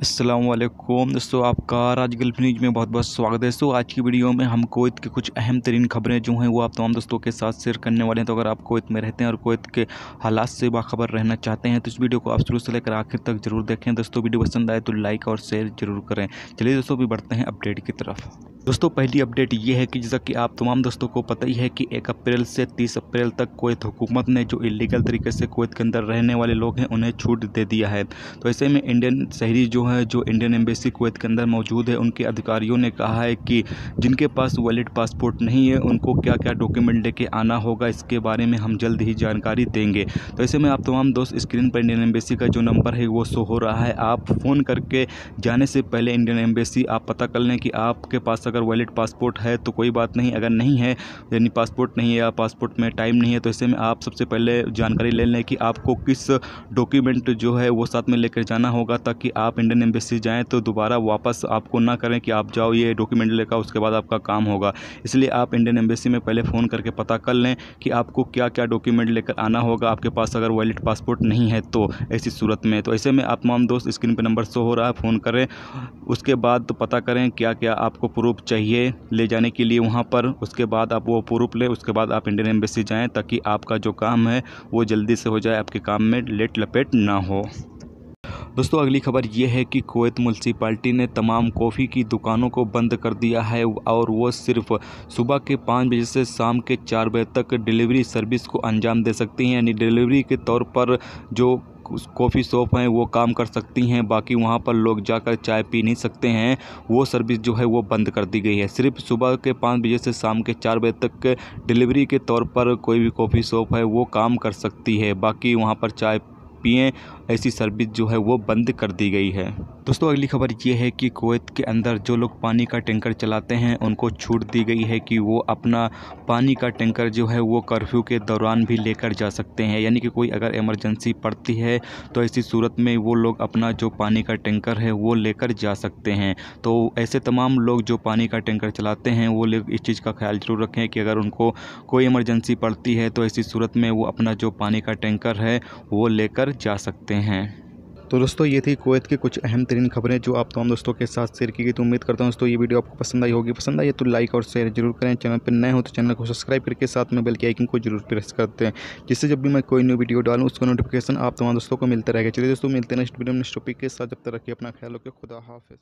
अस्सलामुअलैकुम दोस्तों, आपका राज गल्फ न्यूज़ में बहुत बहुत स्वागत है। दोस्तों, आज की वीडियो में हम कुवैत की कुछ अहम तरीन खबरें जो हैं वो आप तमाम दोस्तों के साथ शेयर करने वाले हैं। तो अगर आप कुवैत में रहते हैं और कुवैत के हालात से बाखबर रहना चाहते हैं तो इस वीडियो को आप शुरू से लेकर आखिर तक जरूर देखें। दोस्तों, वीडियो पसंद आए तो लाइक और शेयर जरूर करें। चलिए दोस्तों, भी बढ़ते हैं अपडेट की तरफ। दोस्तों, पहली अपडेट ये है कि जैसा कि आप तमाम दोस्तों को पता ही है कि 1 अप्रैल से 30 अप्रैल तक कुवैत हुकूमत ने जो इलीगल तरीके से कुवैत के अंदर रहने वाले लोग हैं उन्हें छूट दे दिया है। तो ऐसे में इंडियन शहरी जो है, जो इंडियन एम्बेसी कुवैत के अंदर मौजूद है, उनके अधिकारियों ने कहा है कि जिनके पास वैलिड पासपोर्ट नहीं है उनको क्या क्या डॉक्यूमेंट लेके आना होगा, इसके बारे में हम जल्द ही जानकारी देंगे। तो ऐसे में आप तमाम दोस्त, स्क्रीन पर इंडियन एम्बेसी का जो नंबर है वो शो हो रहा है। आप फ़ोन करके जाने से पहले इंडियन एम्बेसी आप पता कर लें कि आपके पास अगर वैलिड पासपोर्ट है तो कोई बात नहीं, अगर नहीं है यानी पासपोर्ट नहीं है या पासपोर्ट में टाइम नहीं है तो ऐसे में आप सबसे पहले जानकारी ले लें कि आपको किस डॉक्यूमेंट जो है वो साथ में लेकर जाना होगा, ताकि आप इंडियन एम्बेसी जाएं तो दोबारा वापस आपको ना करें कि आप जाओ ये डॉक्यूमेंट लेकर उसके बाद आपका काम होगा। इसलिए आप इंडियन एम्बेसी में पहले फ़ोन करके पता कर लें कि आपको क्या क्या डॉक्यूमेंट लेकर आना होगा, आपके पास अगर वैलिड पासपोर्ट नहीं है तो ऐसी सूरत में। तो ऐसे में आप तमाम दोस्त, स्क्रीन पर नंबर शो हो रहा है, फ़ोन करें। उसके बाद तो पता करें क्या क्या आपको प्रूफ चाहिए ले जाने के लिए वहाँ पर। उसके बाद आप वो प्रूफ लें, उसके बाद आप इंडियन एम्बेसी जाएं ताकि आपका जो काम है वो जल्दी से हो जाए, आपके काम में लेट लपेट ना हो। दोस्तों, अगली खबर ये है कि कुवैत म्यूनसिपालिटी ने तमाम कॉफ़ी की दुकानों को बंद कर दिया है और वो सिर्फ सुबह के 5 बजे से शाम के 4 बजे तक डिलीवरी सर्विस को अंजाम दे सकती हैं। यानी डिलीवरी के तौर पर जो कॉफ़ी शॉप हैं वो काम कर सकती हैं, बाकी वहाँ पर लोग जाकर चाय पी नहीं सकते हैं। वो सर्विस जो है वो बंद कर दी गई है। सिर्फ सुबह के 5 बजे से शाम के 4 बजे तक डिलीवरी के तौर पर कोई भी कॉफ़ी शॉप है वो काम कर सकती है, बाकी वहाँ पर चाय पिएँ ऐसी सर्विस जो है वो बंद कर दी गई है। दोस्तों, अगली खबर ये है कि कुवैत के अंदर जो लोग पानी का टैंकर चलाते हैं उनको छूट दी गई है कि वो अपना पानी का टैंकर जो है वो कर्फ्यू के दौरान भी लेकर जा सकते हैं। यानी कि कोई अगर इमरजेंसी पड़ती है तो ऐसी सूरत में वो लोग अपना जो पानी का टैंकर है वो लेकर जा सकते हैं। तो ऐसे तमाम लोग जो पानी का टैंकर चलाते हैं वो लोग इस चीज़ का ख्याल जरूर रखें कि अगर उनको कोई इमरजेंसी पड़ती है तो ऐसी सूरत में वो अपना जो पानी का टैंकर है वो लेकर जा सकते हैं। तो दोस्तों, ये थी कुवैत की कुछ अहम तरीन खबरें जो आप तमाम दोस्तों के साथ शेयर की गई। तो उम्मीद करता हूं दोस्तों ये वीडियो आपको पसंद आई होगी। पसंद आई तो लाइक और शेयर जरूर करें। चैनल पर नए हो तो चैनल को सब्सक्राइब करके साथ में बेल के आइकन को जरूर प्रेस करते हैं, जिससे जब भी मैं कोई न्यू वीडियो डालूँ उसका नोटिफिकेशन आप तमाम दोस्तों को मिलता रहेगा। चलिए दोस्तों, मिलते हैं नेक्स्ट वीडियो में नेक्स्ट टॉपिक के साथ। जब तक रखिए अपना ख्याल रखिए। खुदा हाफिज़।